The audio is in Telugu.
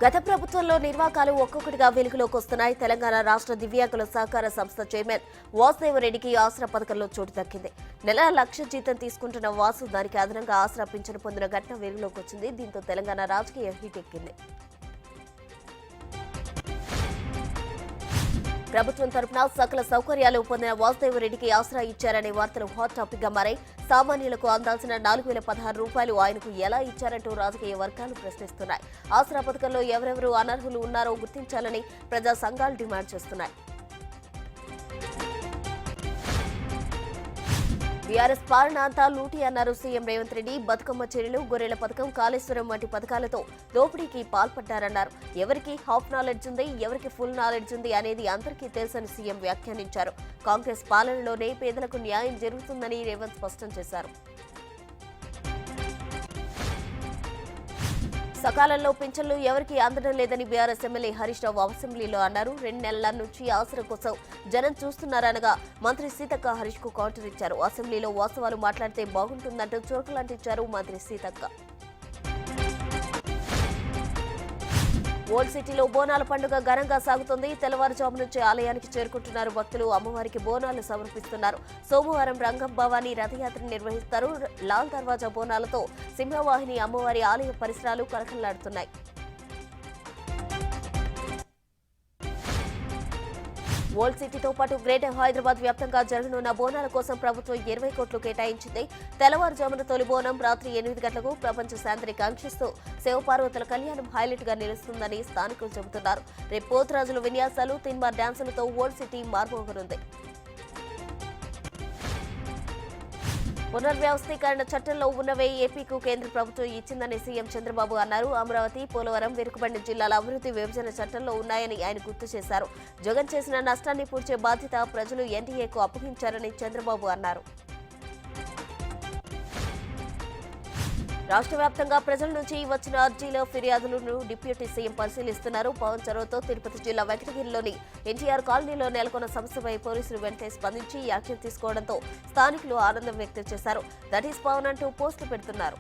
గత ప్రభుత్వంలో నిర్వాకాలు ఒక్కొక్కటిగా వెలుగులోకి వస్తున్నాయి. తెలంగాణ రాష్ట్ర దివ్యాంగుల సహకార సంస్థ చైర్మన్ వాసుదేవరెడ్డికి ఆసరా పథకంలో చోటు దక్కింది. నెల 1,00,000 జీతం తీసుకుంటున్న వాసు దానికి అదనంగా ఆసరా పింఛను పొందిన ఘటన వెలుగులోకి వచ్చింది. దీంతో తెలంగాణ రాజకీయ హీట్ ఎక్కింది. ప్రభుత్వం తరపున సకల సౌకర్యాలు పొందిన వాసుదేవరెడ్డికి ఆసరా ఇచ్చారనే వార్తలు హాట్ టాపిక్ గా మారాయి. సామాన్యులకు అందాల్సిన 4,016 రూపాయలు ఆయనకు ఎలా ఇచ్చారంటూ రాజకీయ వర్గాలు ప్రశ్నిస్తున్నాయి. ఆసరా పథకంలో ఎవరెవరు అనర్హులు ఉన్నారో గుర్తించాలని ప్రజా సంఘాలు డిమాండ్ చేస్తున్నాయి. బీఆర్ఎస్ పాలన అంతా లూటీ అన్నారు సీఎం రేవంత్ రెడ్డి. బతుకమ్మ చర్యలు, గొర్రెల పథకం, కాళేశ్వరం వంటి పథకాలతో దోపిడీకి పాల్పడ్డారన్నారు. ఎవరికి హాఫ్ నాలెడ్జ్ ఉంది, ఎవరికి ఫుల్ నాలెడ్జ్ ఉంది అనేది అందరికీ తెలుసని సీఎం వ్యాఖ్యానించారు. కాంగ్రెస్ పాలనలోనే పేదలకు న్యాయం జరుగుతుందని రేవంత్ స్పష్టం చేశారు. సకాలంలో పింఛన్లు ఎవరికి అందడం లేదని బీఆర్ఎస్ ఎమ్మెల్యే హరీష్ రావు అసెంబ్లీలో అన్నారు. 2 నెలల నుంచి ఆసరా కోసం జనం చూస్తున్నారనగా మంత్రి సీతక్క హరీష్ కు కౌంటర్ ఇచ్చారు. అసెంబ్లీలో వాస్తవాలు మాట్లాడితే బాగుంటుందంటూ చురకలంటించారు మంత్రి సీతక్క. ఓల్డ్ సిటీలో బోనాల పండుగ ఘనంగా సాగుతుంది. తెల్లవారుజాము నుంచి ఆలయానికి చేరుకుంటున్నారు భక్తులు. అమ్మవారికి బోనాలు సమర్పిస్తున్నారు. సోమవారం రంగం భవానీ రథయాత్ర నిర్వహిస్తారు. లాల్ దర్వాజా బోనాలతో సింహవాహిని అమ్మవారి ఆలయ పరిసరాలు కలకల్లాడుతున్నాయి. ఓల్డ్ సిటీతో పాటు గ్రేటర్ హైదరాబాద్ వ్యాప్తంగా జరగనున్న బోనాల కోసం ప్రభుత్వం 20 కోట్లు కేటాయించింది. తెల్లవారుజామున తొలి బోనం రాత్రి 8 గంటలకు ప్రపంచ శాంతిని కాంక్షిస్తూ శివపార్వతుల కళ్యాణం హైలైట్ గా నిలుస్తుందని స్థానికులు చెబుతున్నారు. రేపు పోతురాజుల విన్యాసాలు, తిన్మార్ డాన్సులతో ఓల్డ్ సిటీ మార్మోగనుంది. పునర్వ్యవస్థీకరణ చట్టంలో ఉన్నవే ఏపీకు కేంద్ర ప్రభుత్వం ఇచ్చిందని సీఎం చంద్రబాబు అన్నారు. అమరావతి, పోలవరం, వెనుకబడిన జిల్లాల అభివృద్ధి విభజన చట్టంలో ఉన్నాయని ఆయన గుర్తు చేశారు. జగన్ చేసిన నష్టాన్ని పూడ్చే బాధ్యత ప్రజలు ఎన్డీఏకు అప్పగించారని చంద్రబాబు అన్నారు. రాష్ట్ర వ్యాప్తంగా ప్రజల నుంచి వచ్చిన అర్జీల ఫిర్యాదులను డిప్యూటీ సీఎం పరిశీలిస్తున్నారు. పవన్ చొరవతో తిరుపతి జిల్లా వెంకటగిరిలోని ఎన్టీఆర్ కాలనీలో నెలకొన్న సమస్యపై పోలీసులు వెంటనే స్పందించి యాక్షన్ తీసుకోవడంతో స్థానికులు ఆనందం వ్యక్తం చేశారు. దట్ ఈస్ పవన్ అంటూ పోస్టులు పెడుతున్నారు.